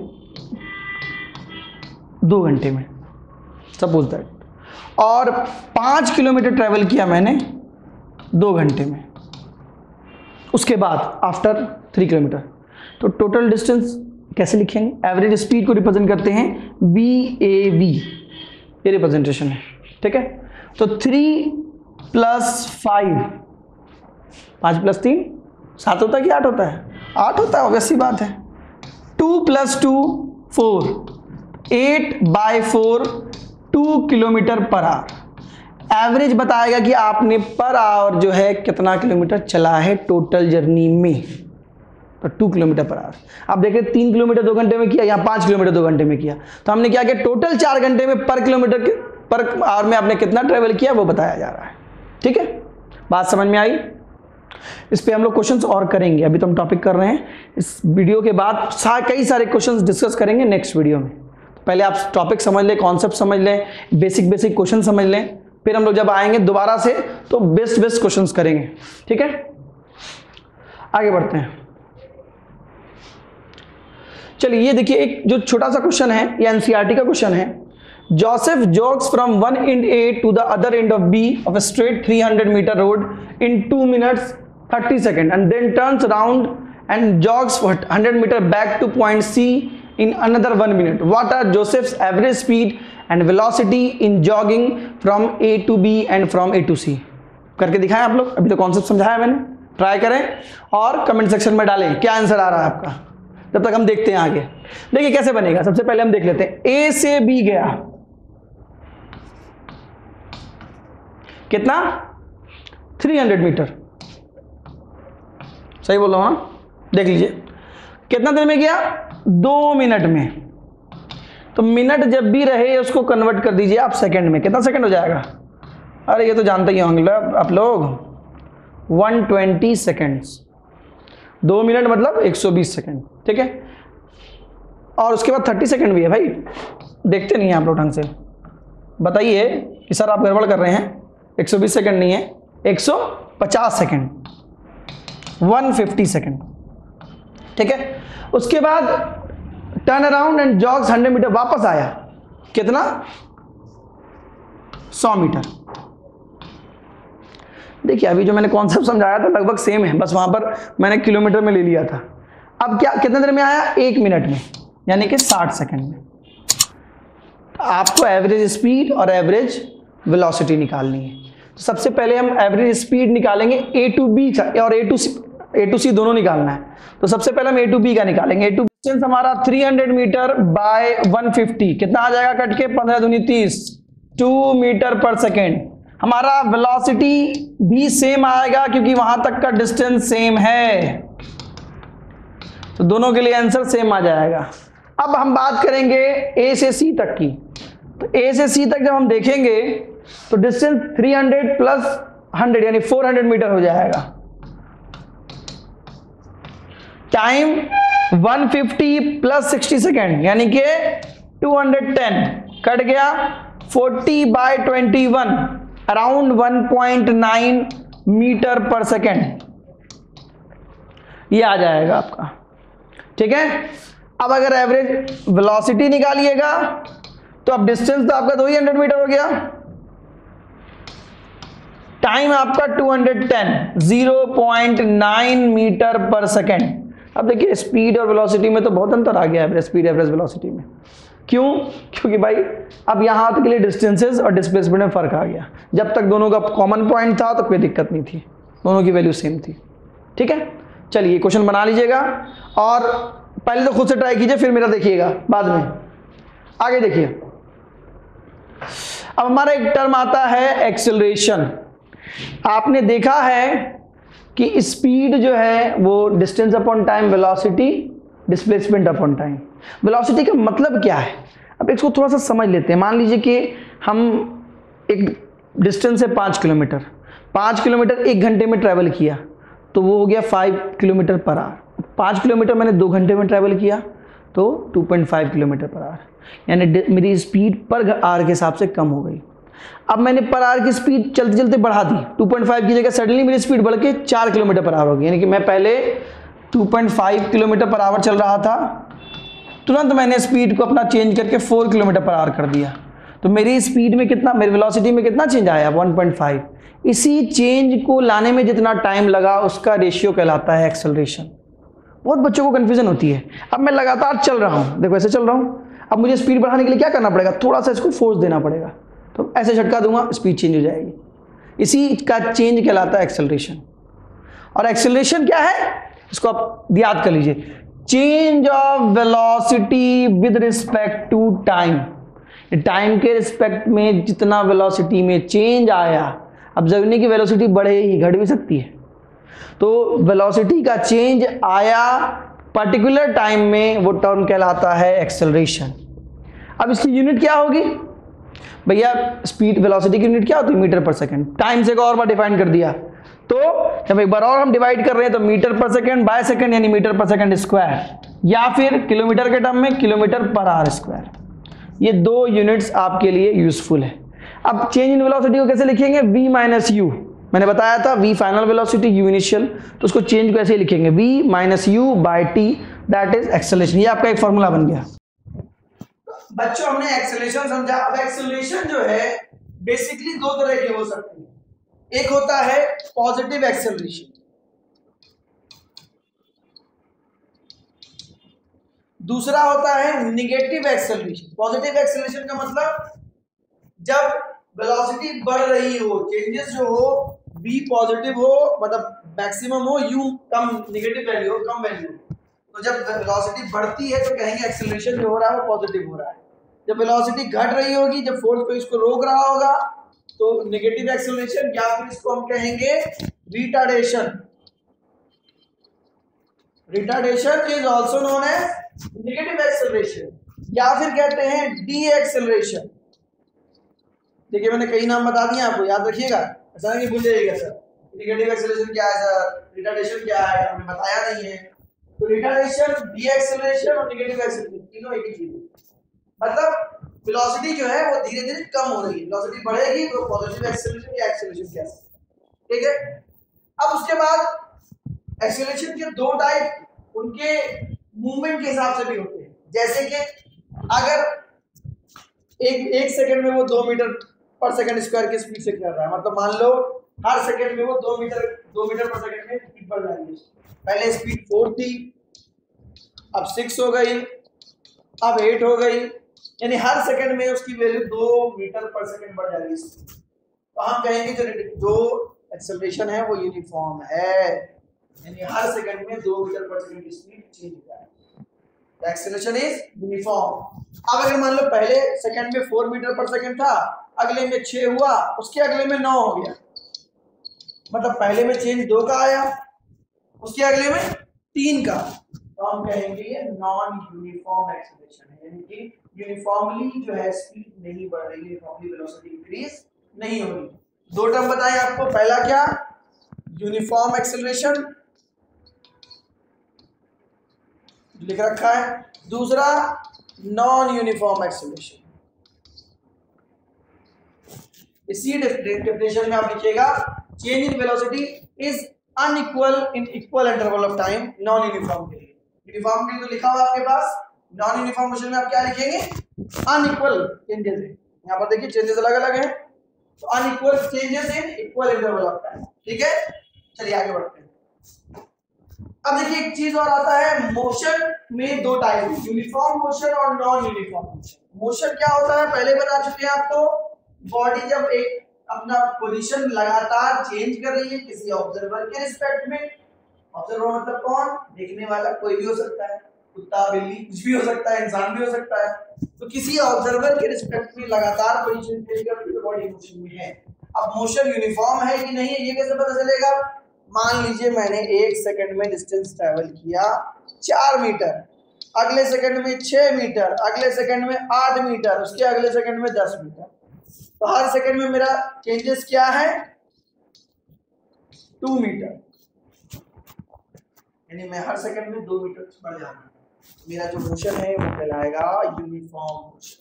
2 घंटे में, सपोज दैट, और 5 किलोमीटर ट्रैवल किया मैंने 2 घंटे में, उसके बाद आफ्टर 3 किलोमीटर, तो टोटल डिस्टेंस कैसे लिखेंगे, एवरेज स्पीड को रिप्रेजेंट करते हैं VAV, ये रिप्रेजेंटेशन है। ठीक है, तो 3 प्लस 5, 5 प्लस 3 7 होता है कि 8 होता है, 8 होता है, ऑब्वियस सी बात है। 2 plus 2 4, 8/4 2 kilometre per hour. Average बताएगा कि आपने पर आवर जो है कितना किलोमीटर चला है टोटल जर्नी में, तो 2 किलोमीटर पर आवर। आप देखें 3 किलोमीटर 2 घंटे में किया, यहाँ 5 किलोमीटर 2 घंटे में किया, तो हमने क्या किया टोटल 4 घंटे में पर किलोमीटर पर आवर में आपने कितना ट्रेवल किया वो बताया जा रहा है। ठीक है, बात समझ में आई? इस पे हम लोग क्वेश्चंस और करेंगे, अभी तो हम टॉपिक कर रहे हैं। इस वीडियो के बाद कई सारे क्वेश्चंस डिस्कस करेंगे नेक्स्ट वीडियो में। पहले आप टॉपिक समझ लें, कॉन्सेप्ट समझ लें, बेसिक क्वेश्चन समझ लें, फिर हम लोग जब आएंगे दोबारा से तो बेस्ट क्वेश्चंस करेंगे। ठीक है, आगे बढ़ते हैं। चलिए ये देखिए एक जो छोटा सा क्वेश्चन है, ये एनसीईआरटी का क्वेश्चन है। Joseph jogs from one end A to the other end of B of a straight 300 meter road in 2 minutes 30 seconds and then turns around and jogs for 100 meter back to point C in another 1 minute. What are Joseph's average speed and velocity in jogging from A to B and from A to C? करके दिखाएं आप लोग, अभी तो कॉन्सेप्ट समझाया मैंने, ट्राई करें और कमेंट सेक्शन में डालें क्या आंसर आ रहा है आपका, जब तक हम देखते हैं आगे। देखिए कैसे बनेगा, सबसे पहले हम देख लेते हैं। ए से बी गया कितना 300 मीटर, सही बोल रहा हूं ना? देख लीजिए कितना देर में गया 2 मिनट में, तो मिनट जब भी रहे उसको कन्वर्ट कर दीजिए आप सेकंड में, कितना सेकंड हो जाएगा? अरे ये तो जानते ही होंगे आप लोग, 120 सेकंड्स। 2 मिनट मतलब 120 सेकंड। ठीक है, और उसके बाद 30 सेकंड भी है भाई, देखते नहीं हैं आप लोग ढंग से, बताइए कि सर आप गड़बड़ कर रहे हैं। 120 सेकंड नहीं है, 150 सेकंड, 150 सेकंड। ठीक है, उसके बाद turn around and jogs 100 metre, वापस आया कितना 100 मीटर। देखिए अभी जो मैंने कॉन्सेप्ट समझाया था लगभग सेम है, बस वहां पर मैंने किलोमीटर में ले लिया था। अब क्या कितने देर में आया 1 मिनट में, यानी कि 60 सेकंड में। आपको एवरेज स्पीड और एवरेज वेलोसिटी निकालनी है। तो सबसे पहले हम एवरेज स्पीड निकालेंगे ए टू बी का, और ए टू सी दोनों निकालना है। तो सबसे पहले हम ए टू बी का निकालेंगे। ए टू डिस्टेंस हमारा 300 मीटर बाय 150, कितना आ जाएगा कट के 15 दूनी 30, 2 मीटर पर सेकेंड। हमारा वेलोसिटी भी सेम आएगा क्योंकि वहां तक का डिस्टेंस सेम है, तो दोनों के लिए आंसर सेम आ जाएगा। अब हम बात करेंगे ए से सी तक की। तो ए से सी तक जब हम देखेंगे तो डिस्टेंस 300 प्लस 100 यानी 400 मीटर हो जाएगा। टाइम 150 प्लस 60 सेकेंड यानी कि 210, कट गया 40/21 अराउंड 1.9 मीटर पर सेकेंड, ये आ जाएगा आपका। ठीक है, अब अगर एवरेज वेलोसिटी निकालिएगा तो अब डिस्टेंस तो आपका 200 मीटर हो गया, टाइम आपका 210, 0.9 मीटर पर सेकेंड। अब देखिए स्पीड और वेलोसिटी में तो बहुत अंतर आ गया, एवरेज स्पीड एवरेज वेलोसिटी में। क्यों? क्योंकि भाई अब यहां तक के लिए डिस्टेंसेस और डिस्प्लेसमेंट में फर्क आ गया। जब तक दोनों का कॉमन पॉइंट था तो कोई दिक्कत नहीं थी, दोनों की वैल्यू सेम थी। ठीक है, चलिए क्वेश्चन बना लीजिएगा और पहले तो खुद से ट्राई कीजिए, फिर मेरा देखिएगा बाद में। आगे देखिए, अब हमारा एक टर्म आता है एक्सेलरेशन। आपने देखा है कि स्पीड जो है वो distance upon time, velocity displacement upon time. Velocity का मतलब क्या है, अब इसको थोड़ा सा समझ लेते हैं। मान लीजिए कि हम एक डिस्टेंस है 5 किलोमीटर, 5 किलोमीटर 1 घंटे में ट्रैवल किया तो वो हो गया 5 किलोमीटर पर आवर। 5 किलोमीटर मैंने 2 घंटे में ट्रैवल किया तो 2.5 किलोमीटर पर आवर, यानी मेरी स्पीड पर आवर के हिसाब से कम हो गई। अब मैंने पर आवर की स्पीड चलते चलते बढ़ा दी, 2.5 की जगह सडनली मेरी स्पीड बढ़ के 4 किलोमीटर पर आवर हो गई, यानी कि मैं पहले 2.5 किलोमीटर पर आवर चल रहा था, तुरंत मैंने स्पीड को अपना चेंज करके 4 किलोमीटर पर आवर कर दिया, तो मेरी स्पीड में कितना, मेरी वेलोसिटी में कितना चेंज आया 1.5। इसी चेंज को लाने में जितना टाइम लगा उसका रेशियो कहलाता है एक्सेलरेशन। बहुत बच्चों को कंफ्यूजन होती है। अब मैं लगातार चल रहा हूँ, देखो ऐसे चल रहा हूँ, अब मुझे स्पीड बढ़ाने के लिए क्या करना पड़ेगा, थोड़ा सा इसको फोर्स देना पड़ेगा, तो ऐसे झटका दूंगा स्पीड चेंज हो जाएगी। इसी का चेंज कहलाता है एक्सेलरेशन। और एक्सेलरेशन क्या है इसको आप याद कर लीजिए, change of velocity with respect to time, time के रिस्पेक्ट में जितना वेलोसिटी में चेंज आया, अब जमीन की वेलोसिटी बढ़े ही घट भी सकती है, तो वेलोसिटी का चेंज आया पर्टिकुलर टाइम में, वो टर्म कहलाता है एक्सेलरेशन। अब इसकी यूनिट क्या होगी भैया, स्पीड वेलोसिटी की यूनिट क्या होती है, मीटर पर सेकंड। टाइम से और बार डिफाइन कर दिया, तो जब एक बार और हम डिवाइड कर रहे हैं तो मीटर पर सेकंड बाय सेकंड यानी मीटर पर सेकंड स्क्वायर, या फिर किलोमीटर के टर्म में किलोमीटर पर आवर स्क्वायर। ये दो यूनिट्स आपके लिए यूजफुल है। अब चेंज इन वेलोसिटी को कैसे लिखेंगे, v माइनस यू, मैंने बताया था v final velocity u initial, तो उसको चेंज को ऐसे ही लिखेंगे v minus you by T, that is acceleration. ये आपका एक फॉर्मूला बन गया। बच्चों हमने एक्सेलरेशन समझा। अब एक्सेलरेशन जो है बेसिकली दो तरह के हो सकते हैं, एक होता है पॉजिटिव एक्सेलरेशन, दूसरा होता है निगेटिव एक्सेलरेशन। पॉजिटिव एक्सेलरेशन का मतलब जब वेलोसिटी बढ़ रही हो, चेंजेस जो हो v पॉजिटिव हो, मतलब मैक्सिमम हो, u कम निगेटिव वैल्यू हो, कम वैल्यू, तो जब वेलोसिटी बढ़ती है तो कहेंगे एक्सेलरेशन जो हो रहा है वो पॉजिटिव हो रहा है। जब वेलोसिटी घट रही होगी, जब फोर्स को इसको रोक रहा होगा, तो नेगेटिव एक्सेलरेशन, या फिर इसको हम कहेंगे retardation. Retardation is also known as negative acceleration, या फिर कहते हैं डी एक्सेलरेशन। देखिए मैंने कई नाम बता दिए आपको, याद रखिएगा, ऐसा नहीं भूल जाइएगा सर। नेगेटिव एक्सेलरेशन क्या है सर, रिटार्डेशन क्या है, हमने बताया नहीं है। तो रिटार्डेशन, डी एक्सेलरेशन और नेगेटिव एक्सेलरेशन तीनों एक ही चीज है। मतलब वेलोसिटी जो है वो धीरे धीरे कम हो रही है, वेलोसिटी बढ़ेगी तो पॉजिटिव एक्सेलरेशन या एक्सेलरेशन कह सकते हैं, ठीक है। अब उसके बाद एक्सेलरेशन के दो टाइप उनके मूवमेंट के हिसाब से भी होते हैं। जैसे कि अगर एक सेकंड में वो 2 मीटर पर सेकंड स्क्वायर की स्पीड से कर रहा है, मतलब मान लो हर सेकंड में वो 2 मीटर पर सेकंड में स्पीड बढ़ जाएगी। पहले स्पीड 4 थी, अब 6 हो गई, अब 8 हो गई, यानी हर सेकंड में उसकी वैल्यू 2 मीटर पर सेकंड बढ़ जाएगी। तो हम कहेंगे जो एक्सेलरेशन है वो यूनिफॉर्म है, यानी हर सेकंड में 2 मीटर पर सेकंड की स्पीड चेंज हो जाएगी। Acceleration is uniform. अब अगर मान लो पहले सेकंड में 4 मीटर पर सेकंड था, अगले में 6 हुआ, उसके अगले में 9 हो गया, मतलब पहले में चेंज 2 का आया, उसके अगले में 3 का, तो हम कहेंगे ये नॉन यूनिफॉर्म एक्सेलरेशन है, यानी कि यूनिफॉर्मली जो है स्पीड नहीं बढ़ रही, यूनिफॉर्मली वेलोसिटी इंक्रीज नहीं हो रही। दो टर्म बताएं आपको, पहला क्या, यूनिफॉर्म एक्सेलरेशन लिख रखा है, दूसरा नॉन यूनिफॉर्म एक्सेलरेशन। इसी डेफिनेशन में आप लिखिएगा change in velocity is unequal in equal interval of time non uniform के लिए। यूनिफॉर्म के लिए तो लिखा हुआ आपके पास, नॉन यूनिफॉर्म मोशन में आप क्या लिखेंगे, अनइक्वल चेंजेस है। यहाँ पर देखिए चेंजेस अलग अलग है, तो unequal changes in equal interval of time, ठीक है। चलिए आगे बढ़ते हैं। अब देखिए एक चीज और आता है, मोशन में दो टाइप, यूनिफॉर्म मोशन और नॉन यूनिफॉर्म मोशन। मोशन क्या होता है पहले बता चुके हैं आपको, बॉडी जब एक अपना पोजीशन लगातार चेंज कर रही है किसी ऑब्जर्वर के रिस्पेक्ट में। ऑब्जर्वर मतलब कौन, देखने वाला कोई भी हो सकता है, कुत्ता बिल्ली कुछ भी हो सकता है, इंसान भी हो सकता है। तो किसी ऑब्जर्वर के रिस्पेक्ट में लगातार पोजीशन चेंज करती है, बॉडी मोशन में है। अब मोशन यूनिफॉर्म है कि नहीं है ये कैसे पता चलेगा, मान लीजिए मैंने 1 सेकंड में डिस्टेंस ट्रेवल किया 4 मीटर, अगले सेकंड में 6 मीटर, अगले सेकंड में 8 मीटर, उसके अगले सेकंड में 10 मीटर, तो हर सेकंड में मेरा चेंजेस क्या है, 2 मीटर, यानी मैं हर सेकंड में 2 मीटर बढ़ जाऊंगा। मेरा जो मोशन है वो कहलाएगा यूनिफॉर्म मोशन।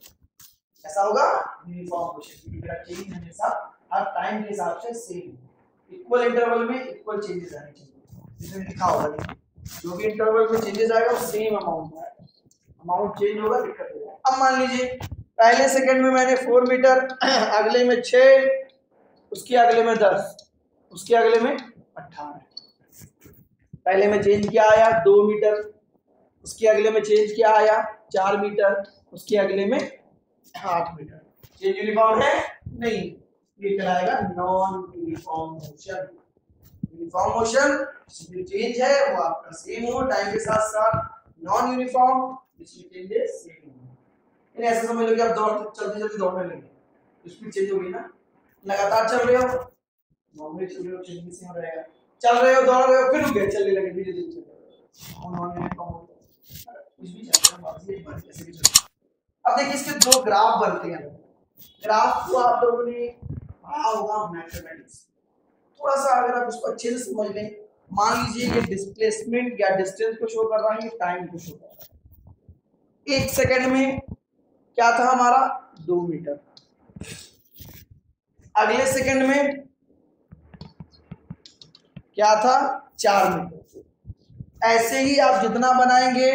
ऐसा होगा यूनिफॉर्म मोशन, क्योंकि मेरा चेंज हमेशा हर टाइम के हिसाब से सेम, इक्वल इंटरवल में इक्वल चेंजेस आने चाहिए। इसमें लिखा होगा जो भी इंटरवल में चेंजेस आएगा वो सेम अमाउंट में आएगा, अमाउंट चेंज होगा दिक्कत हो जाएगा। अब मान लीजिए पहले सेकंड में मैंने 4 मीटर, अगले में 6, उसके अगले में 10, उसके अगले में 18, पहले में चेंज क्या आया 2 मीटर, उसके अगले में चेंज क्या आया 4 मीटर, उसके अगले में 8 मीटर। चेंज यूनिफॉर्म है नहीं, ये कहलाएगा non uniform motion. Uniform motion जो चेंज है वो आपका सेम हो टाइम के साथ साथ, नॉन यूनिफॉर्म इसमें चेंजेस सेम होंगे। ऐसा समझ लो कि आप चलते चलते दौड़ने लगे, स्पीड चेंज होगी ना, लगातार चल रहे हो नॉर्मली चल रहे हो चेंज सेम रहेगा, चल रहे हो दौड़ रहे हो फिर रुक गए चलने लगे धीरे धीरे चल रहे हो नॉन यूनिफॉर्म होता है कुछ भी चल रहा है बाकी एक बार कैसे भी चल रहा है। अब देखिए इसके दो ग्राफ बनते हैं, ग्राफ को आप लोगों ने पढ़ा होगा मैथमेटिक्स, थोड़ा सा अगर आप उसको अच्छे से समझ लें, मान लीजिए ये डिस्प्लेसमेंट या डिस्टेंस को शो कर रहा है, ये टाइम को शो कर रहा है। 1 सेकंड में क्या था हमारा 2 मीटर, अगले सेकंड में क्या था 4 मीटर। ऐसे ही आप जितना बनाएंगे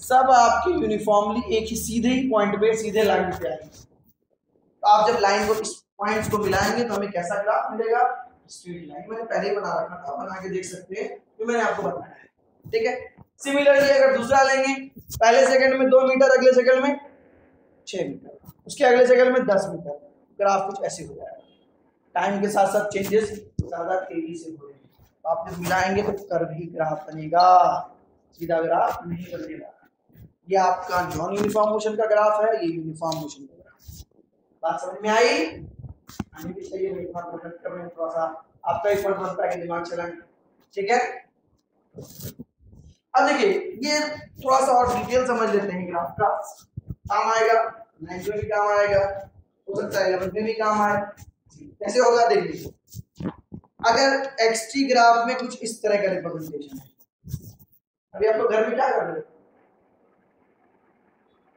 सब आपके यूनिफॉर्मली एक ही सीधे ही पॉइंट पे सीधे लाइन पे आएंगे। तो आप जब लाइन को इस पॉइंट्स को मिलाएंगे तो हमें कैसा ग्राफ मिलेगा, स्ट्रेट लाइन। मैंने पहले ही बना रखा था, बना के देख सकते हैं, तो मैंने आपको बताया है, ठीक है। सिमिलरली अगर दूसरा लेंगे, पहले सेकंड में 2 मीटर, अगले सेकंड में 6 मीटर, उसके अगले सेकंड में 10 मीटर, ग्राफ कुछ ऐसे हो जाएगा। टाइम के साथ साथ चेंजेस ज्यादा तेजी से हो रहे हैं, तो आप जब मिलाएंगे तो कर्वी ग्राफ बनेगा, सीधा ग्राफ नहीं बनेगा। ये आपका नॉन यूनिफॉर्म मोशन का ग्राफ है, ये यूनिफॉर्म मोशन का ग्राफ। बात समझ में आई? आने भी चाहिए, मेरे पास मदद कर रहे हैं, थोड़ा सा आपका एक पॉइंट बनता है कि दिमाग चलाएं, ठीक है। अब देखिए ये थोड़ा सा और डिटेल समझ लेते हैं, ग्राफ का काम आएगा 9th में भी काम आएगा, हो सकता है 11th में भी काम आए। कैसे होगा देख लीजिए, अगर एक्सटी ग्राफ में कुछ इस तरह का रिप्रेजेंटेशन है, अभी आप लोग घर में क्या कर रहे हो,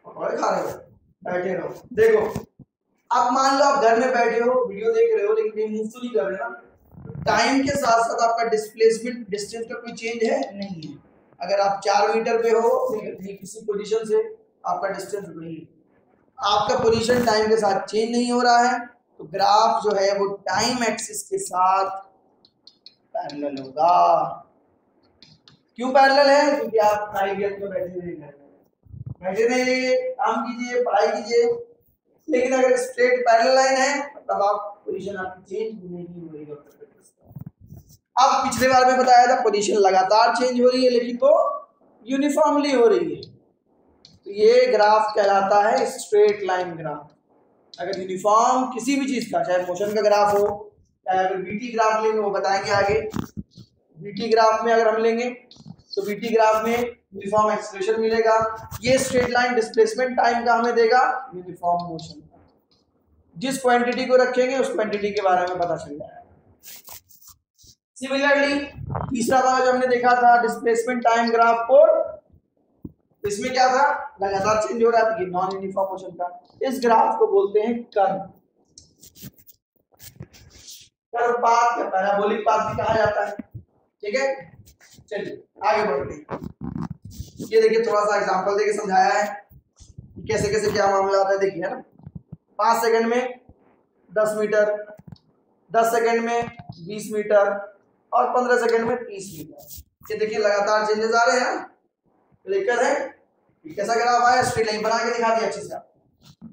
पकौड़े खा रहे हो, बैठे रहो, देखो आप मान लो आप घर में बैठे हो वीडियो देख रहे हो लेकिन कहीं मूव तो नहीं कर रहे ना, टाइम के साथ साथ आपका डिस्प्लेसमेंट डिस्टेंस का कोई चेंज है नहीं है। अगर आप 4 मीटर पे हो किसी पोजीशन से, आपका डिस्टेंस नहीं है, आपका पोजीशन टाइम के साथ चेंज नहीं हो रहा है, तो ग्राफ जो है वो टाइम एक्सिस के साथ पैरेलल होगा। क्यों पैरेलल है? क्योंकि आप आईवीएफ में बैठे रहिए, काम कीजिए, पढ़ाई कीजिए, लेकिन अगर स्ट्रेट पैरेलल लाइन है तब आप पोजीशन आपकी चेंज नहीं हो रही है। अब पिछले बार में बताया था पोजीशन लगातार चेंज हो रही है लेकिन वो यूनिफॉर्मली हो रही है, तो ये ग्राफ कहलाता है स्ट्रेट लाइन ग्राफ। अगर यूनिफॉर्म किसी भी चीज का, चाहे मोशन का ग्राफ हो, चाहे अगर बीटी ग्राफ लेंगे वो बताएंगे आगे, बीटी ग्राफ में अगर हम लेंगे तो बीटी ग्राफ में यूनिफॉर्म एक्सेलरेशन मिलेगा, ये स्ट्रेट लाइन डिस्प्लेसमेंट टाइम का हमें देगा यूनिफॉर्म मोशन का। जिस क्वांटिटी को रखेंगे उस क्वांटिटी के बारे में पता चल जाएगा। सिमिलरली तीसरा वाला जो हमने देखा था डिस्प्लेसमेंट टाइम ग्राफ को, इसमें क्या था, लगातार चेंज हो रहा था, नॉन यूनिफॉर्म मोशन का। इस ग्राफ को बोलते हैं कर्व पाथ या पैराबोलिक पाथ भी कहा जाता है, ठीक है। चलिए आगे बढ़ते हैं। ये देखिए थोड़ा सा एग्जांपल देके समझाया है कि कैसे कैसे क्या मामला आता है। देखिए है ना, 5 सेकंड में 10 मीटर, 10 सेकंड में 20 मीटर और 15 सेकंड में 30 मीटर। ये देखिए लगातार चेंजेस आ रहे हैं ना, क्लियर है। कैसा ग्राफ आया, स्ट्रेट लाइन बना के दिखा दिया, अच्छे से आप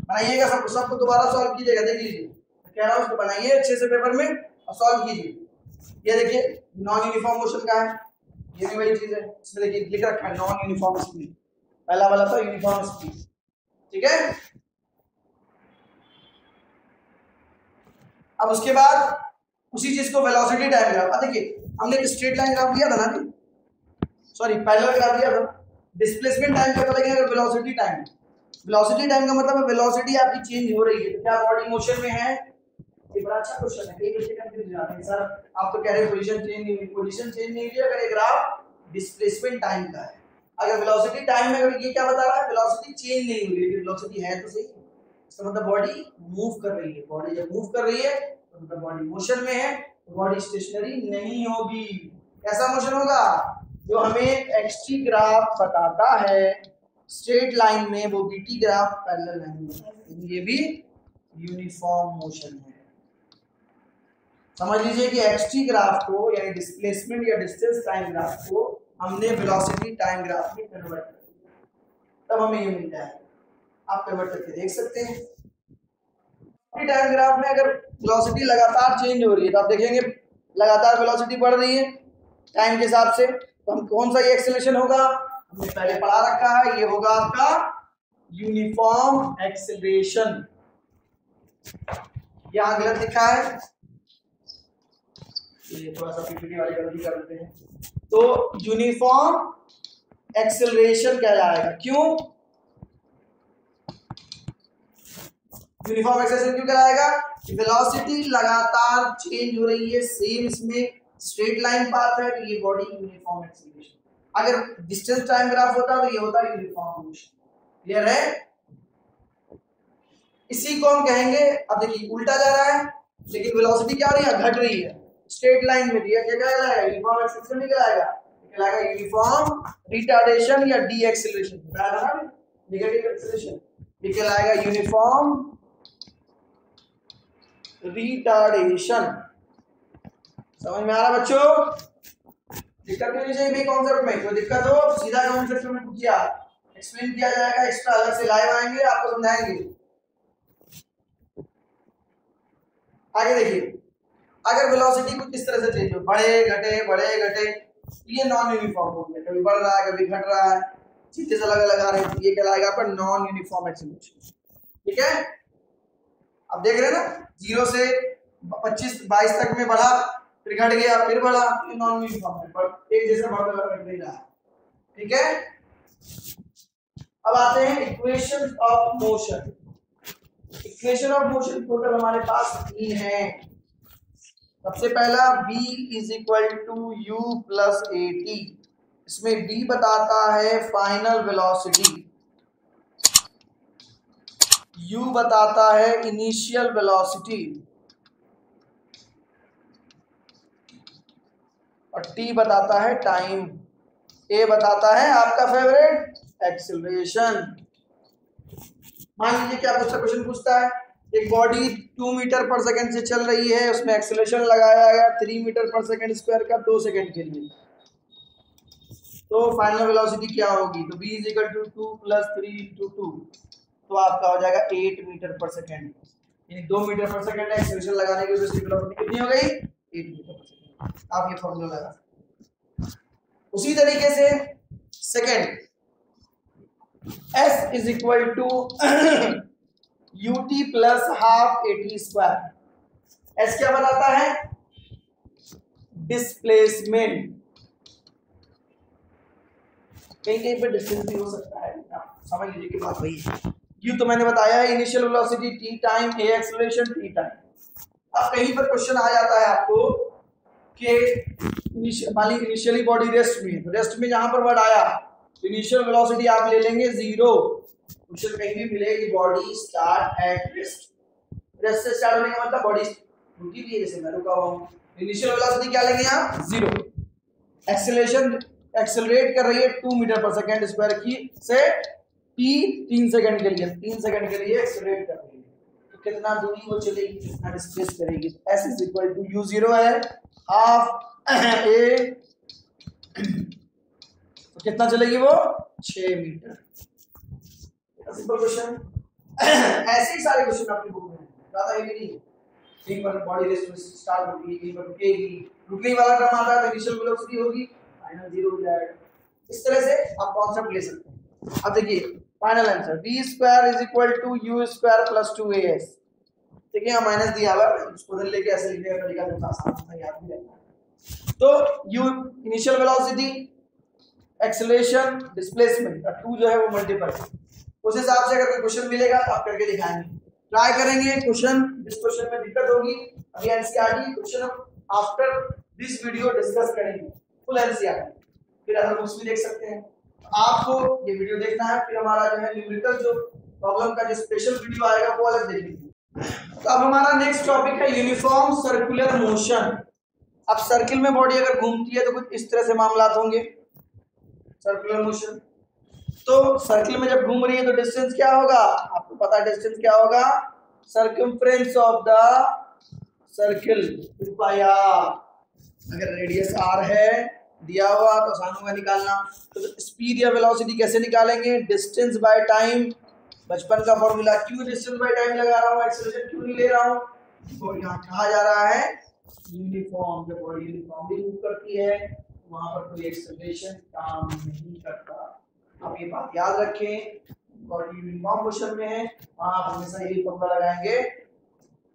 बनाइएगा, सबको दोबारा सॉल्व कीजिएगा। देख लीजिए कह रहा हूं, उसको बनाइए अच्छे से पेपर में और सॉल्व कीजिए। ये देखिए नॉन यूनिफॉर्म मोशन का है, ये भी वही चीज है, इसमें देखिए लिख रखा है नॉन यूनिफॉर्म स्पीड, पहला वाला था यूनिफॉर्म स्पीड, ठीक है। अब उसके बाद उसी चीज को वेलोसिटी टाइम ग्राफ, देखिए हमने एक स्ट्रेट लाइन ग्राफ लिया था ना, सॉरी पैरेलल ग्राफ लिया था, डिस्प्लेसमेंट टाइम का था, लेकिन अगर वेलोसिटी टाइम, वेलोसिटी टाइम का मतलब है वेलोसिटी आपकी चेंज हो रही है, तो क्या बॉडी मोशन में है। ये बड़ा अच्छा क्वेश्चन है, कई बच्चे कंफ्यूज जाते हैं, सर आप तो कह रहे हैं पोजीशन चेंज नहीं हुई, पोजीशन चेंज नहीं हुई अगर ये ग्राफ डिस्प्लेसमेंट टाइम का है। अगर वेलोसिटी टाइम में अगर ये क्या बता रहा है, वेलोसिटी चेंज नहीं हुई, लेकिन वेलोसिटी है तो सही, इसका मतलब बॉडी मूव कर रही है। बॉडी जब मूव कर रही है तो मतलब बॉडी मोशन में है, तो बॉडी स्टेशनरी नहीं होगी। कैसा मोशन होगा, जो हमें एक्सटी ग्राफ बताता है स्ट्रेट लाइन में, वो बीटी ग्राफ पैरेलल लाइन में, ये भी यूनिफॉर्म मोशन है। समझ लीजिए कि एक्सटी ग्राफ को यानी डिस्प्लेसमेंट या डिस्टेंस टाइम ग्राफ को हमने वेलोसिटी टाइम ग्राफ में कन्वर्ट कर दिया, तब हमें ये मिल जाएगा। आप कन्वर्ट करके देख सकते हैं। टाइम ग्राफ में अगर वेलोसिटी लगातार चेंज हो रही है तो आप देखेंगे लगातार वेलोसिटी बढ़ रही है टाइम के हिसाब से, तो हम कौन सा ये एक्सेलरेशन होगा, हमने पहले पढ़ा रखा है, ये होगा आपका यूनिफॉर्म एक्सेलरेशन। यहां गलत लिखा है, ये थोड़ा सा पीपीटी वाली गलती कर देते हैं। तो यूनिफॉर्म एक्सेलरेशन कहलाएगा। क्यों यूनिफॉर्म एक्सेलरेशन क्यों कहलाएगा? वेलोसिटी लगातार चेंज हो रही है, सेम इसमें स्ट्रेट लाइन पाथ है, तो ये बॉडी यूनिफॉर्म एक्सेलरेशन। अगर डिस्टेंस टाइम ग्राफ होता तो ये होता यूनिफॉर्म मोशन। क्लियर है? इसी को हम कहेंगे, अब देखिए उल्टा जा रहा है लेकिन वेलोसिटी क्या हो रही है? घट रही है, स्ट्रेट लाइन में दिया, क्या कहलाएगा? यूनिफॉर्म एक्सेलरेशन नहीं कहलाएगा, कहलाएगा यूनिफॉर्म रिटार्डेशन या डी एक्सेलरेशन। बताया था ना, नेगेटिव एक्सेलरेशन, ये कहलाएगा यूनिफॉर्म रिटार्डेशन। समझ में आ रहा बच्चों? दिक्कत नहीं चाहिए भाई कॉन्सेप्ट में, कोई दिक्कत हो सीधा कमेंट सेक्शन में पूछिए, एक्सप्लेन किया जाएगा, एक्स्ट्रा अलग से लाइव आएंगे आपको समझाएंगे। आगे देखिए, अगर वेलोसिटी कुछ इस तरह से चेंज हो, बढ़े घटे, ये नॉन यूनिफॉर्म हो गया, कभी बढ़ रहा है कभी घट रहा है, सीधे से अलग अलग आ रहे हैं, ये कहलाएगा आपका नॉन यूनिफॉर्म एक्सेलरेशन। ठीक है, अब देख रहे हैं ना, 0 से 25-22 तक में बढ़ा, फिर घट गया, फिर बढ़ा, ये नॉन यूनिफॉर्म है, पर एक जैसा बढ़ता घट नहीं रहा। ठीक है, अब आते हैं equation of motion. Equation of motion total हमारे पास 3 है। सबसे पहला v is equal to u plus a t. इसमें v बताता है फाइनल वेलोसिटी, u बताता है इनिशियल वेलोसिटी और t बताता है टाइम, a बताता है आपका फेवरेट एक्सेलरेशन। मान लीजिए क्या क्वेश्चन पूछता है, एक बॉडी 2 मीटर पर सेकंड से चल रही है, उसमें एक्सेलरेशन लगाया गया 3 मीटर पर सेकंड स्क्वायर का 2 सेकंड के लिए, तो फाइनल वेलोसिटी क्या होगी? तो v = 2 + 3 × 2, तो आपका हो जाएगा 8 मीटर पर सेकंड, यानी 2 मीटर पर सेकंड एक्सेलरेशन लगाने की वजह से वेलोसिटी कितनी हो गई? 8 मीटर पर सेकंड। आप ये फॉर्मूला लगा सकते हैं। उसी तरीके से second s is equal to ut plus half at²। s क्या बताता है? डिस्प्लेसमेंट। कहीं कहीं पे डिस्टेंस भी हो सकता है, समझ लीजिए कि बात वही है। u तो मैंने बताया है initial velocity, t time, a acceleration, t time. अब कहीं पर क्वेश्चन आ जाता है आपको कि मान लीजिए इनिशियली बॉडी रेस्ट में, तो रेस्ट में जहां पर वर्ड आया इनिशियल वेलोसिटी आप ले लेंगे 0। क्वेश्चन कहीं भी मिले कि body start at rest, rest से स्टार्ट होने का मतलब बॉडी रुकी हुई है, जैसे मैं रुका हुआ हूं, इनिशियल वेलोसिटी क्या लेंगे आप? 0। एक्सेलरेशन एक्सेलरेट कर रही है 2 मीटर पर सेकंड स्क्वायर की से t 3 सेकंड के लिए, 3 सेकंड के लिए एक्सेलरेट कर रही है, तो कितना दूरी वो चलेगी, कितना डिस्प्लेस करेगी? तो s is equal to u 0 है, हाफ a, तो कितना चलेगी वो? 6 मीटर। Simple question. ऐसे ही सारे क्वेश्चन आपकी बुक में, ज्यादा ये नहीं है। कहीं पर बॉडी रेस्ट में स्टार्ट होगी, कहीं पर रुकेगी, रुकने वाला क्रम आता है तो इनिशियल वेलोसिटी होगी, फाइनल 0 हो जाएगा। इस तरह से आप कॉन्सेप्ट ले सकते हैं। अब देखिए final answer v² is equal to u² plus 2as। देखिए यहाँ माइनस दिया हुआ है, उसको उधर लेके ऐसे लिखने का तरीका जो आसान होता है, याद भी रहता है। तो u initial velocity, acceleration, displacement और 2 जो है वो मल्टीपल, उस हिसाब से अगर कोई क्वेश्चन मिलेगा तो आप करके दिखाएंगे, ट्राई करेंगे। क्वेश्चन जिस क्वेश्चन में दिक्कत होगी अभी NCERT question after this video discuss करेंगे, फुल एनसीईआरटी, फिर अदर बुक्स भी देख सकते हैं। आपको ये वीडियो देखना है, फिर हमारा जो है न्यूमेरिकल जो प्रॉब्लम का जो स्पेशल वीडियो आएगा वो अलग देखेंगे। तो अब हमारा नेक्स्ट टॉपिक है यूनिफॉर्म सर्कुलर मोशन। अब सर्किल में बॉडी अगर घूमती है तो कुछ इस तरह से मामलात होंगे सर्कुलर मोशन। तो सर्किल में जब घूम रही है तो डिस्टेंस क्या होगा? आपको पता है डिस्टेंस क्या होगा? Circumference of the circle pi r। अगर रेडियस r है दिया हुआ तो आसान होगा निकालना। तो स्पीड या वेलोसिटी कैसे निकालेंगे? डिस्टेंस बाय टाइम, बचपन का फॉर्मूला। क्यों डिस्टेंस बाय टाइम लगा रहा हूँ, एक्सेलरेशन क्यों नहीं ले रहा हूँ? तो यहाँ कहा जा रहा है यूनिफॉर्म, जब बॉडी यूनिफॉर्मली मूव करती है वहां पर कोई एक्सेलरेशन काम नहीं करता। आप ये बात याद रखें, बॉडी यूनिफॉर्म मोशन में है, वहां आप हमेशा यही फॉर्मूला लगाएंगे,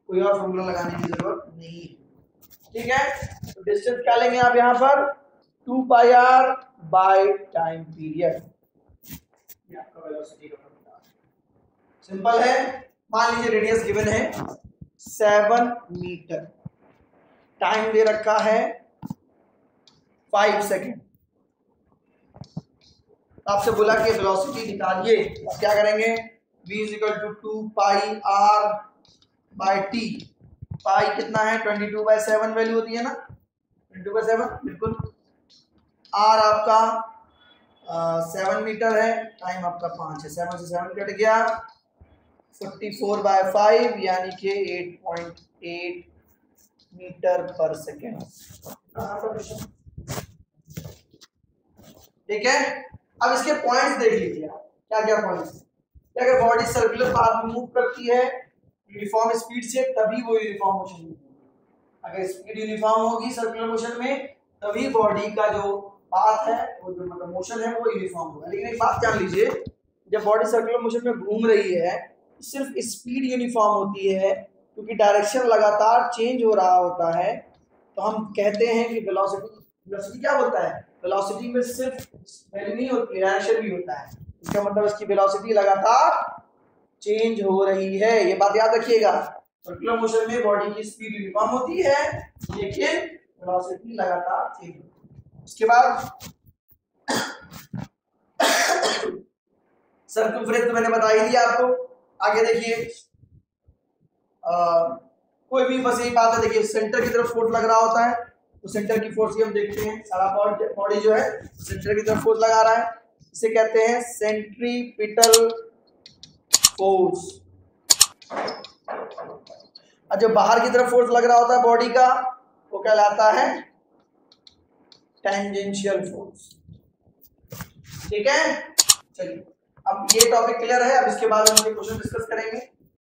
कोई और फॉर्मूला लगाने की जरूरत नहीं है। ठीक है, तो डिस्टेंस क्या लेंगे आप यहाँ पर 2 पाई आर बाय टाइम पीरियड, ये आपका वेलोसिटी का फॉर्मूला। सिंपल है। मान लीजिए रेडियस गिवन है 7 मीटर, टाइम दे रखा है 5 सेकेंड। आपसे बोला कि वेलोसिटी निकालिए, आप क्या करेंगे, v = 2 पाई r बाय t। पाई कितना है 22/7 वैल्यू होती है ना, 22/7 बिल्कुल। r आपका 7 मीटर है, टाइम आपका 5 है, 7 से 7 कट गया, 44/5 यानी कि 8.8 मीटर पर सेकेंड। ठीक है, अब इसके पॉइंट्स देख लीजिए आप, क्या क्या पॉइंट्स है। अगर बॉडी सर्कुलर पाथ में मूव करती है यूनिफॉर्म स्पीड से, तभी वो यूनिफॉर्म मोशन होगी। अगर स्पीड यूनिफॉर्म होगी सर्कुलर मोशन में, तभी बॉडी का जो पाथ है, वो जो मतलब मोशन है, वो यूनिफॉर्म होगा। लेकिन एक बात जान लीजिए, जब बॉडी सर्कुलर मोशन में घूम रही है, सिर्फ स्पीड यूनिफॉर्म होती है, क्योंकि डायरेक्शन लगातार चेंज हो रहा होता है। तो हम कहते हैं कि वेलोसिटी क्या होता है, वेलोसिटी में सिर्फ वैल्यू नहीं होती है, डायरेक्शन भी होता है। इसका मतलब इसकी वेलोसिटी लगातार चेंज हो रही है, ये बात याद रखिएगा। सर्कुलर मोशन में बॉडी की स्पीड यूनिफॉर्म होती है, लेकिन वेलोसिटी लगातार चेंज होती है। उसके बाद सर्कमफ्रेंस तो मैंने बता ही दिया आपको। आगे देखिए, कोई भी बस यही बात है, देखिए सेंटर की तरफ फोर्स लग रहा होता है, तो सेंटर की फोर्स ही हम देखते हैं। सारा बॉडी जो है सेंटर की तरफ फोर्स लगा रहा है, इसे कहते हैं सेंट्रीपिटल फोर्स। और जब बाहर की तरफ फोर्स लग रहा होता है बॉडी का, वो कहलाता है टेंजेंशियल फोर्स। ठीक है, चलिए अब ये टॉपिक क्लियर है। अब इसके बाद हम क्वेश्चन डिस्कस करेंगे।